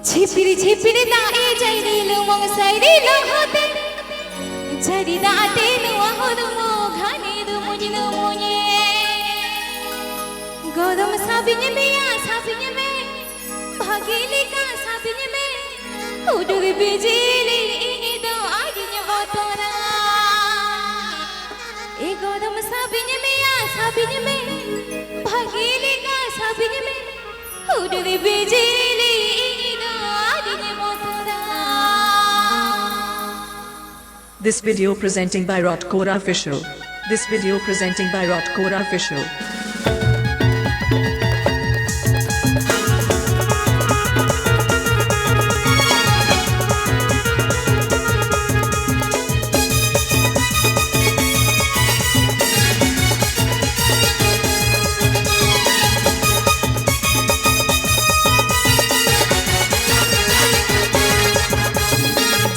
ঝিপিরি ঝিপিরি দাঁড়ে যাই দিল মং সাইরি লহতে ঝরি দাঁতে নোয়া হদু মোঘানে দু মুজিনু মুয়ে গরম সাবিনে মেয়া সাবিনে মে ভাগিলে কা সাবিনে মে উডুর বিজলি ইদো আইনে অতরা এ গরম সাবিনে মেয়া সাবিনে মে ভাগিলে কা সাবিনে মে উডুর বিজলি This video presenting by Rotkora Official. This video presenting by Rotkora Official.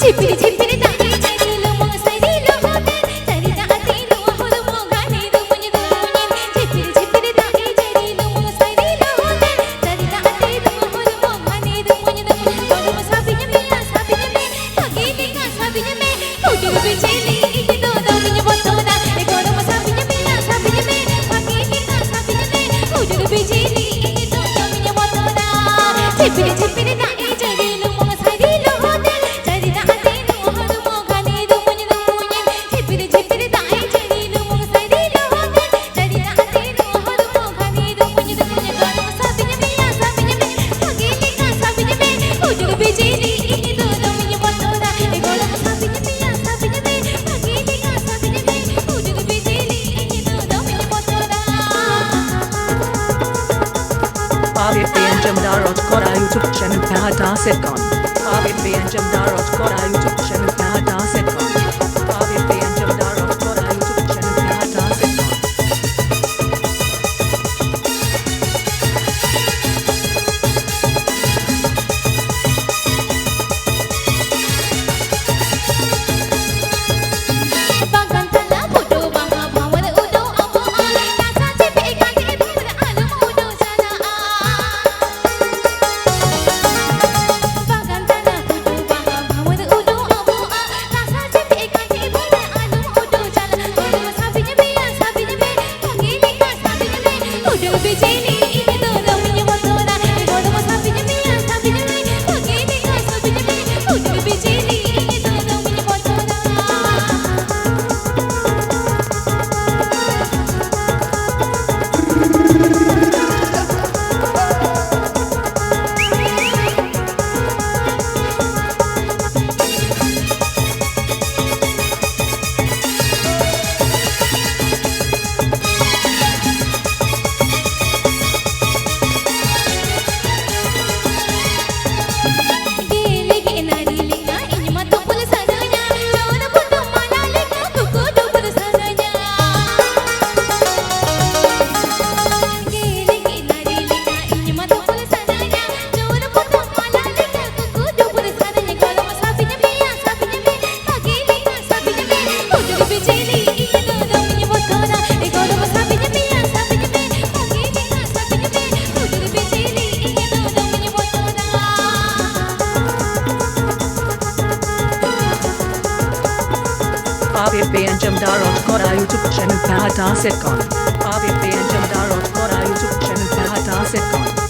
ঝিপিরি ঝিপিরি দাঁড়ে যাই দিল মং সাইরি লহতে ঝরি দাঁতে নোয়া হদু মোঘানে দু মুজিনু মুয়ে ঝিপিরি ঝিপিরি দাঁড়ে যাই দিল মং সাইরি লহতে ঝরি দাঁতে নোয়া হদু মোঘানে দু মুজিনু মুয়ে গরম সাবিনে মেয়া সাবিনে মে ভাগিলে কা সাবিনে মে উডুর বিজলি ইদো দমিনে বতরা এ গরম সাবিনে মেয়া সাবিনে মে ভাগিলে কা সাবিনে মে উডুর বিজলি ইদো দমিনে বতরা ঝিপিরি ঝিপিরি দাঁড়ে যাই দিল মং সাইরি লহতে ঝরি দাঁতে নোয়া হদু মোঘানে দু মুজিনু মুয়ে ঝিপিরি ঝিপিরি দাঁড়ে যাই দিল মং সাইরি লহতে ঝরি দাঁতে নোয়া হদু মোঘানে দু মুজিনু মুয়ে গরম সাবিনে মেয়া সাবিনে মে ভাগিলে কা সাবিনে মে উডুর বিজলি ইদো দমিনে বতরা এ গরম সাবিনে মেয়া সাবিনে মে ভাগিলে কা সাবিনে মে উডুর বিজলি ইদো দমিনে বতরা Abid Jamdar Rotkora YouTube channel Pahata Sitcom. Abid Jamdar Rotkora YouTube channel Pahata Sitcom. Abid Jamdar Rotkora YouTube channel Pahata Sitcom. বাগান তালা ফুটো বাহা ভাওয়ার উডো আমো রাসা চেপে কাঁধে ভোর আলম উডো জানা বাগান তালা ফুটো বাহা ভাওয়ার উডো আমো রাসা চেপে কাঁধে ভোর আলম উডো জানা গরম সাবিনে মেয়া সাবিনে মে ভাগিলে কা সাবিনে মে উডো বিজলি ইদো দমিনে বতরা গরম সাবিনে মেয়া সাবিনে মে ভাগিলে কা সাবিনে মে উডো বিজলি ইদো দমিনে বতরা Gele genari leka inma tupul sadanya Jawan putu mala leka kuku dupul sadanya Gele genari leka inma tupul sadanya Jawan putu mala leka kuku dupul sadanya Galam sabine meya sabine me Bhagile ka sabine me Udur bijli ido damiye botora E galam sabine meya sabine me Bhagile ka sabine me Udur bijli ido damiye botora Abid Jamdar Rotkora YouTube channel Pahata Sitcom. Abid Jamdar Rotkora YouTube channel Pahata Sitcom.